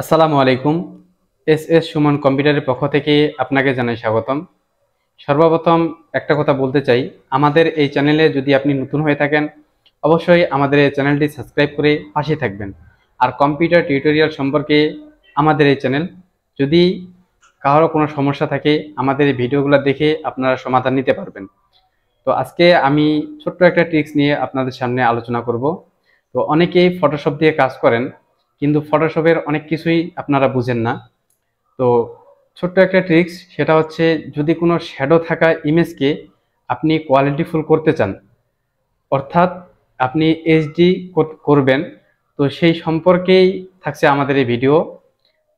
আসসালামু আলাইকুম। এস সুমন কম্পিউটারের পক্ষ থেকে আপনাকে জানাই স্বাগতম। সর্বপ্রথম একটা কথা বলতে চাই, আমাদের এই চ্যানেলে যদি আপনি নতুন হয়ে থাকেন অবশ্যই আমাদের এই চ্যানেলটি সাবস্ক্রাইব করে পাশে থাকবেন। আর কম্পিউটার টিউটোরিয়াল সম্পর্কে আমাদের এই চ্যানেল, যদি কারো কোনো সমস্যা থাকে আমাদের এই ভিডিওগুলো দেখে আপনারা সমাধান নিতে পারবেন। তো আজকে আমি ছোট্ট একটা ট্রিক্স নিয়ে আপনাদের সামনে আলোচনা করব। তো অনেকেই ফটোশপ দিয়ে কাজ করেন, কিন্তু ফটোশপের অনেক কিছুই আপনারা বুঝেন না। তো ছোট্ট একটা ট্রিক্স, সেটা হচ্ছে যদি কোনো শ্যাডো থাকা ইমেজকে আপনি কোয়ালিটিফুল করতে চান, অর্থাৎ আপনি এইচডি করবেন, তো সেই সম্পর্কেই থাকছে আমাদের এই ভিডিও।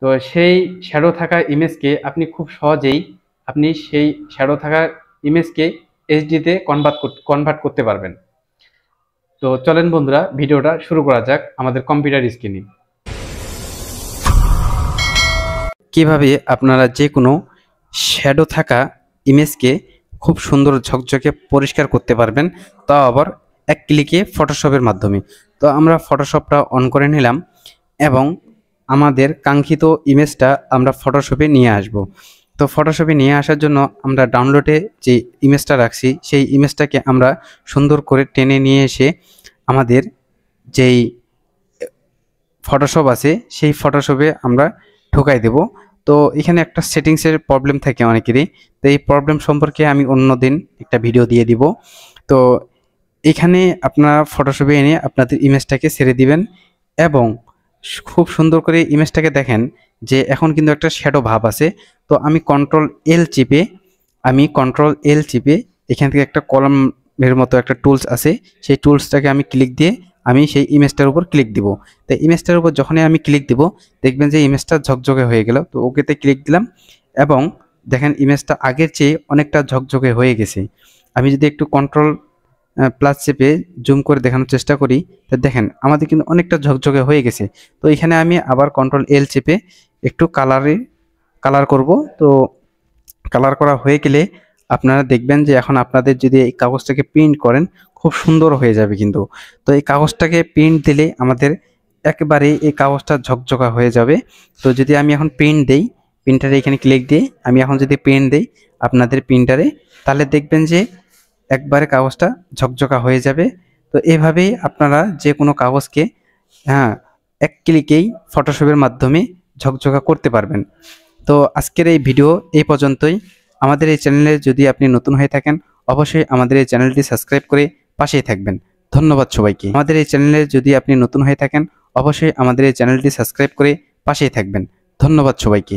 তো সেই শ্যাডো থাকা ইমেজকে আপনি খুব সহজেই সেই শ্যাডো থাকা ইমেজকে এইচডিতে কনভার্ট করতে পারবেন। তো চলেন বন্ধুরা, ভিডিওটা শুরু করা যাক আমাদের কম্পিউটার স্ক্রিনে। কিভাবে আপনারা যে কোনো শ্যাডো থাকা ইমেজকে খুব সুন্দর ঝকঝকে পরিষ্কার করতে পারবেন, তাও আবার এক ক্লিকে ফটোশপের মাধ্যমে। তো আমরা ফটোশপটা অন করে নিলাম এবং আমাদের কাঙ্ক্ষিত ইমেজটা আমরা ফটোশপে নিয়ে আসব। তো ফটোশপে নিয়ে আসার জন্য আমরা ডাউনলোডে যে ইমেজটা রাখছি সেই ইমেজটাকে আমরা সুন্দর করে টেনে নিয়ে এসে আমাদের যেই ফটোশপ আছে সেই ফটোশপে আমরা ঢোকাই দেব। তো এখানে একটা সেটিংসের প্রবলেম থাকে অনেকেরই, তো এই প্রবলেম সম্পর্কে আমি অন্যদিন একটা ভিডিও দিয়ে দিব। তো এখানে আপনারা ফটোশপে এনে আপনাদের ইমেজটাকে ছেড়ে দিবেন এবং খুব সুন্দর করে ইমেজটাকে দেখেন যে এখন কিন্তু একটা শ্যাডো ভাব আছে। তো আমি কন্ট্রোল এল চিপে এখান থেকে একটা কলমের মতো একটা টুলস আছে, সেই টুলসটাকে আমি ক্লিক দিয়ে আমি সেই ইমেজটার উপর ক্লিক দিব। তো ইমেজটার উপর যখনই আমি ক্লিক দিব দেখবেন যে ইমেজটা ঝকঝকে হয়ে গেল। তো ওকেতে ক্লিক দিলাম এবং দেখেন ইমেজটা আগের চেয়ে অনেকটা ঝকঝকে হয়ে গেছে। আমি যদি একটু কন্ট্রোল প্লাস চেপে জুম করে দেখানোর চেষ্টা করি, তো দেখেন আমাদের কিন্তু অনেকটা ঝকঝকে হয়ে গেছে। তো এখানে আমি আবার কন্ট্রোল এল চেপে একটু কালার করব। তো কালার করা হয়ে গেলে আপনারা দেখবেন যে এখন আপনাদের যদি এই কাগজটাকে প্রিন্ট করেন খুব সুন্দর হয়ে যাবে কিন্তু। তো এই কাগজটাকে প্রিন্ট দিলে আমাদের একেবারে এই কাগজটা ঝকঝকা হয়ে যাবে। তো যদি আমি এখন প্রিন্ট দেই, প্রিন্টারে এখানে ক্লিক দিয়ে আমি এখন যদি প্রিন্ট দেই আপনাদের প্রিন্টারে, তাহলে দেখবেন যে একবারে কাগজটা ঝকঝকা হয়ে যাবে। তো এভাবেই আপনারা যে কোনো কাগজকে এক ক্লিকেই ফটোশপের মাধ্যমে ঝকঝকা করতে পারবেন। তো আজকের এই ভিডিও এই পর্যন্তই। আমাদের এই চ্যানেলে যদি আপনি নতুন হয়ে থাকেন অবশ্যই আমাদের এই চ্যানেলটি সাবস্ক্রাইব করে পাশেই থাকবেন। ধন্যবাদ সবাইকে। আমাদের এই চ্যানেলে যদি আপনি নতুন হয়ে থাকেন অবশ্যই আমাদের এই চ্যানেলটি সাবস্ক্রাইব করে পাশেই থাকবেন। ধন্যবাদ সবাইকে।